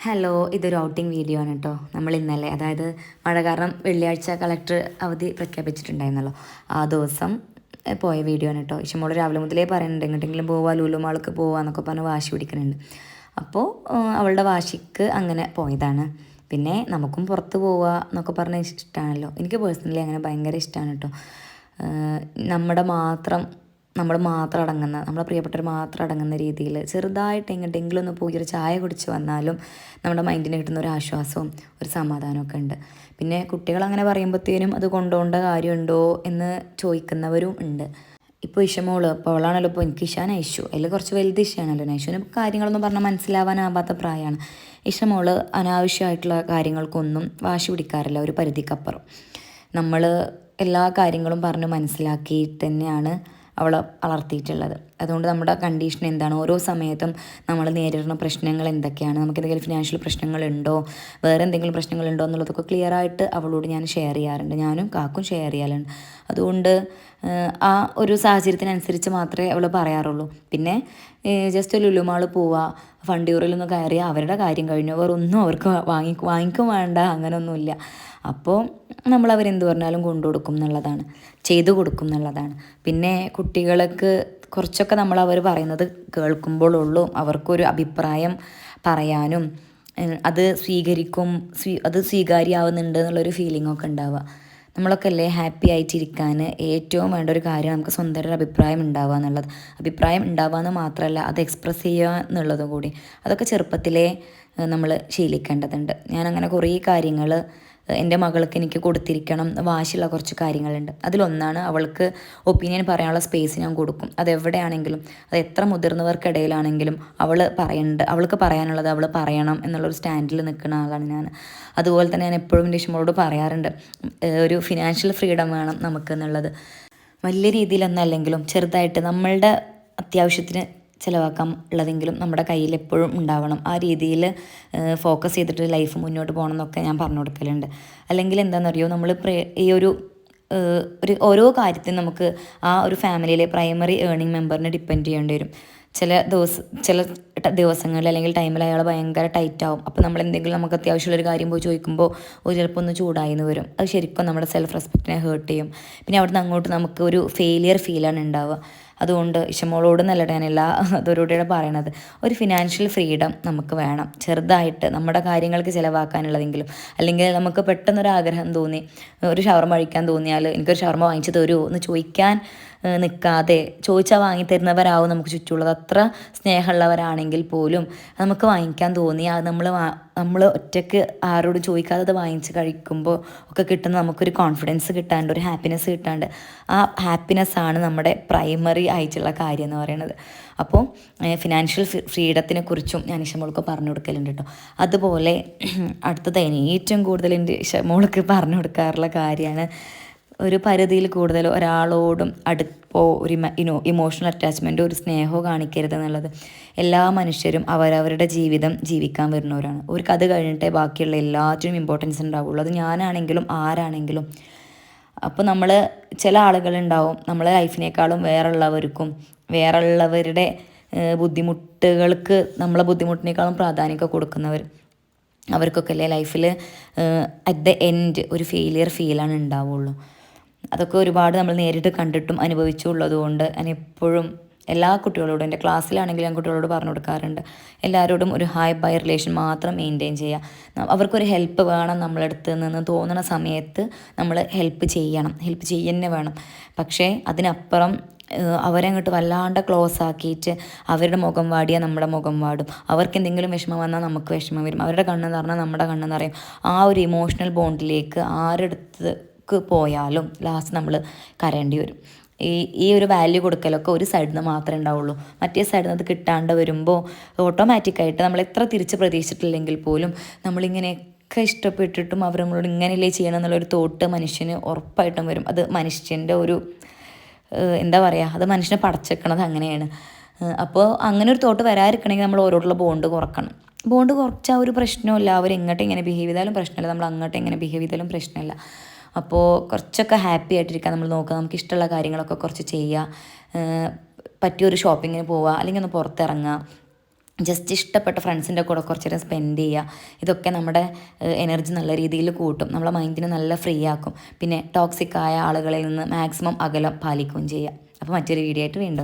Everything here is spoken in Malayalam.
ഹലോ, ഇതൊരു ഔട്ടിംഗ് വീഡിയോ ആണ് കേട്ടോ. നമ്മൾ ഇന്നലെ, അതായത് മഴ കാരണം വെള്ളിയാഴ്ച കളക്ടർ അവധി പ്രഖ്യാപിച്ചിട്ടുണ്ടായിരുന്നല്ലോ, ആ ദിവസം പോയ വീഡിയോ ആണ് കേട്ടോ. ഇഷ്ടംപോലെ രാവിലെ മുതലേ പറയുന്നുണ്ട് എങ്ങോട്ടെങ്കിലും പോവാ, ലുലു മാൾക്ക് പോവാന്നൊക്കെ പറഞ്ഞ് വാശി പിടിക്കുന്നുണ്ട്. അപ്പോൾ അവളുടെ വാശിക്ക് അങ്ങനെ പോയതാണ്. പിന്നെ നമുക്കും പുറത്ത് പോവുക എന്നൊക്കെ പറഞ്ഞ ഇഷ്ടമാണല്ലോ. എനിക്ക് പേഴ്സണലി അങ്ങനെ ഭയങ്കര ഇഷ്ടമാണ് കേട്ടോ. നമ്മുടെ മാത്രം നമ്മൾ മാത്രം അടങ്ങുന്ന, നമ്മളെ പ്രിയപ്പെട്ടവർ മാത്രം അടങ്ങുന്ന രീതിയിൽ ചെറുതായിട്ട് എങ്ങോട്ടെങ്കിലും ഒന്ന് പോയി ഒരു ചായ കുടിച്ച് വന്നാലും നമ്മുടെ മൈൻഡിന് കിട്ടുന്ന ഒരു ആശ്വാസവും ഒരു സമാധാനമൊക്കെ ഉണ്ട്. പിന്നെ കുട്ടികൾ അങ്ങനെ പറയുമ്പോഴത്തേനും അത് കൊണ്ടുപോകേണ്ട കാര്യമുണ്ടോ എന്ന് ചോദിക്കുന്നവരും ഉണ്ട്. ഇപ്പോൾ ഇഷമോള്, അപ്പോൾ അവളാണല്ലോ ഇപ്പോൾ എനിക്ക് ഇഷാൻ ഐഷു, അതിൽ കുറച്ച് വലുത് ഇഷയാണല്ലോ. ഐഷുവിന് കാര്യങ്ങളൊന്നും പറഞ്ഞാൽ മനസ്സിലാവാനാവാത്ത പ്രായമാണ്. ഇഷമോള് അനാവശ്യമായിട്ടുള്ള കാര്യങ്ങൾക്കൊന്നും വാശി പിടിക്കാറില്ല, ഒരു പരിധിക്കപ്പുറം. നമ്മൾ എല്ലാ കാര്യങ്ങളും പറഞ്ഞ് മനസ്സിലാക്കിയിട്ട് തന്നെയാണ് അവളെ വളർത്തിയിട്ടുള്ളത്. അതുകൊണ്ട് നമ്മുടെ കണ്ടീഷൻ എന്താണ്, ഓരോ സമയത്തും നമ്മൾ നേരിടുന്ന പ്രശ്നങ്ങൾ എന്തൊക്കെയാണ്, നമുക്ക് എന്തെങ്കിലും ഫിനാൻഷ്യൽ പ്രശ്നങ്ങളുണ്ടോ, വേറെ എന്തെങ്കിലും പ്രശ്നങ്ങളുണ്ടോ എന്നുള്ളതൊക്കെ ക്ലിയറായിട്ട് അവളോട് ഞാൻ ഷെയർ ചെയ്യാറുണ്ട്. ഞാനും കാക്കും ഷെയർ ചെയ്യാറുണ്ട്. അതുകൊണ്ട് ആ ഒരു സാഹചര്യത്തിനനുസരിച്ച് മാത്രമേ അവൾ പറയാറുള്ളൂ. പിന്നെ ജസ്റ്റ് ലുലുമാൾ പോവുക, ഫണ്ടിയൂറിലൊന്ന് കയറിയാൽ അവരുടെ കാര്യം കഴിഞ്ഞു, വേറെ ഒന്നും അവർക്ക് വാങ്ങിക്കും വേണ്ട, അങ്ങനെയൊന്നുമില്ല. അപ്പോൾ നമ്മൾ അവരെന്ത് പറഞ്ഞാലും കൊണ്ടു കൊടുക്കും എന്നുള്ളതാണ്, ചെയ്തു കൊടുക്കും എന്നുള്ളതാണ്. പിന്നെ കുട്ടികൾക്ക് കുറച്ചൊക്കെ നമ്മൾ അവർ പറയുന്നത് കേൾക്കുമ്പോഴുള്ളൂ അവർക്കൊരു അഭിപ്രായം പറയാനും അത് അത് സ്വീകാര്യമാവുന്നുണ്ട് എന്നുള്ളൊരു ഫീലിംഗൊക്കെ ഉണ്ടാവുക. നമ്മളൊക്കെ അല്ലേ ഹാപ്പി ആയിട്ടിരിക്കാൻ ഏറ്റവും വേണ്ട ഒരു കാര്യം നമുക്ക് സ്വന്തം ഒരു അഭിപ്രായം ഉണ്ടാവുക എന്നുള്ളത്. അഭിപ്രായം ഉണ്ടാവുക എന്ന് മാത്രമല്ല, അത് എക്സ്പ്രസ് ചെയ്യുക എന്നുള്ളതും കൂടി. അതൊക്കെ ചെറുപ്പത്തിലേ നമ്മൾ ശീലിക്കേണ്ടതുണ്ട്. ഞാനങ്ങനെ കുറേ കാര്യങ്ങൾ എൻ്റെ മകൾക്ക് എനിക്ക് കൊടുത്തിരിക്കണം വാശിയുള്ള കുറച്ച് കാര്യങ്ങളുണ്ട്. അതിലൊന്നാണ് അവൾക്ക് ഒപ്പീനിയൻ പറയാനുള്ള സ്പേസ് ഞാൻ കൊടുക്കും. അതെവിടെയാണെങ്കിലും, അത് എത്ര മുതിർന്നവർക്കിടയിലാണെങ്കിലും അവൾക്ക് പറയാനുള്ളത് അവൾ പറയണം എന്നുള്ളൊരു സ്റ്റാൻഡിൽ നിൽക്കുന്ന ആളാണ് ഞാൻ. അതുപോലെ തന്നെ ഞാൻ എപ്പോഴും എൻ്റെ ഇഷ്ടങ്ങളോട് പറയാറുണ്ട്, ഒരു ഫിനാൻഷ്യൽ ഫ്രീഡം വേണം നമുക്ക് എന്നുള്ളത്. വലിയ രീതിയിലൊന്നും അല്ലെങ്കിലും ചെറുതായിട്ട് നമ്മളുടെ അത്യാവശ്യത്തിന് ചിലവാക്കാൻ ഉള്ളതെങ്കിലും നമ്മുടെ കയ്യിൽ എപ്പോഴും ഉണ്ടാവണം. ആ രീതിയിൽ ഫോക്കസ് ചെയ്തിട്ട് ലൈഫ് മുന്നോട്ട് പോകണം എന്നൊക്കെ ഞാൻ പറഞ്ഞു കൊടുക്കലുണ്ട്. അല്ലെങ്കിൽ എന്താണെന്നറിയോ, നമ്മൾ ഈ ഒരു ഓരോ കാര്യത്തിനും നമുക്ക് ആ ഒരു ഫാമിലിയിലെ പ്രൈമറി ഏർണിംഗ് മെമ്പറിനെ ഡിപ്പെൻഡ് ചെയ്യേണ്ടി വരും. ചില ദിവസങ്ങളിൽ അല്ലെങ്കിൽ ടൈമിൽ അയാൾ ഭയങ്കര ടൈറ്റ് ആവും. അപ്പോൾ നമ്മൾ എന്തെങ്കിലും നമുക്ക് അത്യാവശ്യമുള്ളൊരു കാര്യം പോയി ചോദിക്കുമ്പോൾ ചിലപ്പോൾ ഒന്ന് ചൂടായിന്ന് വരും. അത് ശരിക്കും നമ്മുടെ സെൽഫ് റെസ്പെക്റ്റിനെ ഹേർട്ട് ചെയ്യും. പിന്നെ അവിടുന്ന് അങ്ങോട്ട് നമുക്ക് ഒരു ഫെയിലിയർ ഫീലാണ് ഉണ്ടാവുക. അതുകൊണ്ട് ഇഷമോളോട് നല്ലതാണ് ഞാൻ അതോടുകൂടിയാണ് പറയണത്, ഒരു ഫിനാൻഷ്യൽ ഫ്രീഡം നമുക്ക് വേണം. ചെറുതായിട്ട് നമ്മുടെ കാര്യങ്ങൾക്ക് ചിലവാക്കാനുള്ളതെങ്കിലും, അല്ലെങ്കിൽ നമുക്ക് പെട്ടെന്നൊരു ആഗ്രഹം തോന്നി ഒരു ഷവർമ കഴിക്കാൻ തോന്നിയാൽ എനിക്കൊരു ഷവർമ വാങ്ങിച്ചു തരുമോ എന്ന് ചോദിക്കാൻ നിൽക്കാതെ, ചോദിച്ചാൽ വാങ്ങിത്തരുന്നവരാവും നമുക്ക് ചുറ്റുമുള്ളത്. അത്ര സ്നേഹമുള്ളവരാണെങ്കിൽ പോലും നമുക്ക് വാങ്ങിക്കാൻ തോന്നി അത് നമ്മൾ ഒറ്റയ്ക്ക് ആരോടും ചോദിക്കാതെ അത് വാങ്ങിച്ച് കഴിക്കുമ്പോൾ ഒക്കെ കിട്ടുന്ന നമുക്കൊരു കോൺഫിഡൻസ് കിട്ടാണ്ട്, ഒരു ഹാപ്പിനെസ് കിട്ടാണ്ട്, ആ ഹാപ്പിനെസ്സാണ് നമ്മുടെ പ്രൈമറി ആയിട്ടുള്ള കാര്യം എന്ന് പറയുന്നത്. അപ്പോൾ ഫിനാൻഷ്യൽ ഫ്രീഡത്തിനെ കുറിച്ചും ഞാൻ ഇഷമോൾക്ക് പറഞ്ഞു കൊടുക്കലുണ്ട് കേട്ടോ. അതുപോലെ അടുത്തതായി ഏറ്റവും കൂടുതൽ എൻ്റെ ഇഷമോൾക്ക് പറഞ്ഞു കൊടുക്കാറുള്ള കാര്യമാണ്, ഒരു പരിധിയിൽ കൂടുതൽ ഒരാളോടും അടുപ്പോ ഒരു ഇമോഷണൽ അറ്റാച്ച്മെൻറ്റോ ഒരു സ്നേഹമോ കാണിക്കരുത് എന്നുള്ളത്. എല്ലാ മനുഷ്യരും അവരവരുടെ ജീവിതം ജീവിക്കാൻ വരുന്നവരാണ്. ഒരു കഥ കഴിഞ്ഞിട്ടേ ബാക്കിയുള്ള എല്ലാറ്റിനും ഇമ്പോർട്ടൻസ് ഉണ്ടാവുള്ളൂ. അത് ഞാനാണെങ്കിലും ആരാണെങ്കിലും. അപ്പോൾ നമ്മൾ ചില ആളുകളുണ്ടാവും നമ്മളെ ലൈഫിനേക്കാളും വേറുള്ളവരുടെ നമ്മളെ ബുദ്ധിമുട്ടിനേക്കാളും പ്രാധാന്യമൊക്കെ കൊടുക്കുന്നവർ. അവർക്കൊക്കെ അല്ലേ ലൈഫിൽ അറ്റ് ദ എൻഡ് ഒരു ഫെയിലിയർ ഫീലാണ് ഉണ്ടാവുള്ളൂ. അതൊക്കെ ഒരുപാട് നമ്മൾ നേരിട്ട് കണ്ടിട്ടും അനുഭവിച്ചുള്ളത് കൊണ്ട് ഞാൻ എപ്പോഴും എല്ലാ കുട്ടികളോടും, എൻ്റെ ക്ലാസ്സിലാണെങ്കിൽ ഞാൻ കുട്ടികളോട് പറഞ്ഞു കൊടുക്കാറുണ്ട്, എല്ലാവരോടും ഒരു ഹായ് ബൈ റിലേഷൻ മാത്രം മെയിൻറ്റെയിൻ ചെയ്യുക. അവർക്കൊരു ഹെൽപ്പ് വേണം നമ്മളടുത്ത് നിന്ന് തോന്നുന്ന സമയത്ത് നമ്മൾ ഹെൽപ്പ് ചെയ്യുന്നേ വേണം. പക്ഷേ അതിനപ്പുറം അവരങ്ങോട്ട് വല്ലാണ്ട് ക്ലോസ് ആക്കിയിട്ട് അവരുടെ മുഖം വാടിയാൽ നമ്മുടെ മുഖം വാടും, അവർക്ക് എന്തെങ്കിലും വിഷമം വന്നാൽ നമുക്ക് വിഷമം വരും, അവരുടെ കണ്ണ് നിറഞ്ഞാൽ നമ്മുടെ കണ്ണ് നിറയും. ആ ഒരു ഇമോഷണൽ ബോണ്ടിലേക്ക് ആരെടുത്ത് പോയാലും ലാസ്റ്റ് നമ്മൾ കരയേണ്ടി വരും. ഈ ഒരു വാല്യൂ കൊടുക്കലൊക്കെ ഒരു സൈഡിൽ നിന്ന് മാത്രമേ ഉണ്ടാവുള്ളൂ. മറ്റേ സൈഡിൽ നിന്ന് അത് കിട്ടാണ്ട് വരുമ്പോൾ ഓട്ടോമാറ്റിക്കായിട്ട് നമ്മൾ എത്ര തിരിച്ച് പ്രതീക്ഷിച്ചിട്ടില്ലെങ്കിൽ പോലും നമ്മളിങ്ങനെയൊക്കെ ഇഷ്ടപ്പെട്ടിട്ടും അവർ നമ്മളോട് ഇങ്ങനെയല്ലേ ചെയ്യണം എന്നുള്ളൊരു തോട്ട് മനുഷ്യന് ഉറപ്പായിട്ടും വരും. അത് മനുഷ്യൻ്റെ ഒരു എന്താ പറയുക, അത് മനുഷ്യനെ പടച്ചെക്കണത് അങ്ങനെയാണ്. അപ്പോൾ അങ്ങനെ ഒരു തോട്ട് വരാതിരിക്കണമെങ്കിൽ നമ്മൾ ഓരോടുള്ള ബോണ്ട് കുറക്കണം. ബോണ്ട് കുറച്ചാൽ ഒരു പ്രശ്നമില്ല, അവർ എങ്ങോട്ട് എങ്ങനെ ബിഹേവ് ചെയ്താലും പ്രശ്നമില്ല, നമ്മൾ അങ്ങോട്ട് എങ്ങനെ ബിഹേവ് ചെയ്താലും പ്രശ്നമില്ല. അപ്പോൾ കുറച്ചൊക്കെ ഹാപ്പി ആയിട്ടിരിക്കാൻ നമ്മൾ നോക്കുക, നമുക്ക് ഇഷ്ടമുള്ള കാര്യങ്ങളൊക്കെ കുറച്ച് ചെയ്യുക, പറ്റിയൊരു ഷോപ്പിങ്ങിന് പോവുക, അല്ലെങ്കിൽ ഒന്ന് പുറത്തിറങ്ങുക, ജസ്റ്റ് ഇഷ്ടപ്പെട്ട ഫ്രണ്ട്സിൻ്റെ കൂടെ കുറച്ച് നേരം സ്പെൻഡ് ചെയ്യുക. ഇതൊക്കെ നമ്മുടെ എനർജി നല്ല രീതിയിൽ കൂട്ടും, നമ്മളെ മൈൻഡിനെ നല്ല ഫ്രീ ആക്കും. പിന്നെ ടോക്സിക് ആയ ആളുകളിൽ നിന്ന് മാക്സിമം അകലം പാലിക്കുകയും ചെയ്യുക. അപ്പോൾ മറ്റൊരു വീഡിയോ ആയിട്ട് വീണ്ടും